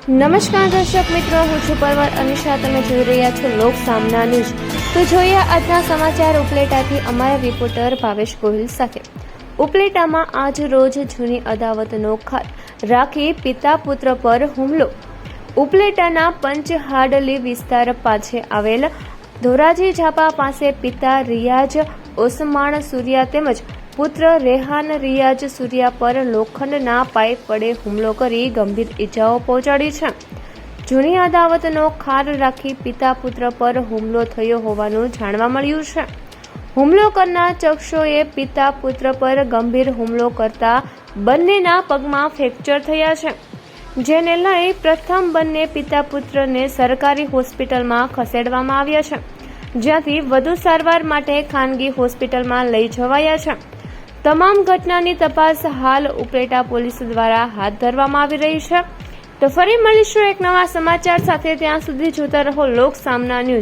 નમસ્કાર દર્શક મિત્રો, હું છું પરવાર અનિશા. તમે જોઈ રહ્યા છો લોક સામના ન્યૂઝ. તો જોઈએ આજના સમાચાર ઉપલેટાથી અમારા રિપોર્ટર ભાવેશ ગોહિલ સાથે. ઉપલેટામાં આજ રોજ જૂની અદાવતનો ખાર રાખી પિતા પુત્ર પર હુમલો. ઉપલેટાના પંચહાડલી વિસ્તાર પાસે આવેલ ધોરાજી ઝાપા પાસે પિતા રિયાઝ ઓસમાણ સૂર્યા તેમજ પુત્ર રેહાન રિયાઝ સૂર્યા પર લોખંડના પાઇપ વડે હુમલો કરી ગંભીર ઇજાઓ પહોંચાડી છે. જૂની અદાવતનો ખાર રાખી પિતા પુત્ર પર હુમલો થયો હોવાનું જાણવા મળ્યું છે. હુમલો કરનાર શખ્સોએ પિતા પુત્ર પર ગંભીર હુમલો કરતા બંનેના પગમાં ફ્રેક્ચર થયા છે, જેને લઈ પ્રથમ બંને પિતા પુત્રને સરકારી હોસ્પિટલમાં ખસેડવામાં આવ્યા છે, જ્યાંથી વધુ સારવાર માટે ખાનગી હોસ્પિટલમાં લઈ જવાયા છે. તમામ ઘટનાની તપાસ હાલ ઉપલેટા પોલીસ દ્વારા હાથ ધરવામાં આવી રહી છે. તો ફરી મળીશું એક નવા સમાચાર સાથે. ત્યાં સુધી જોતા રહો લોક સામના ન્યૂઝ.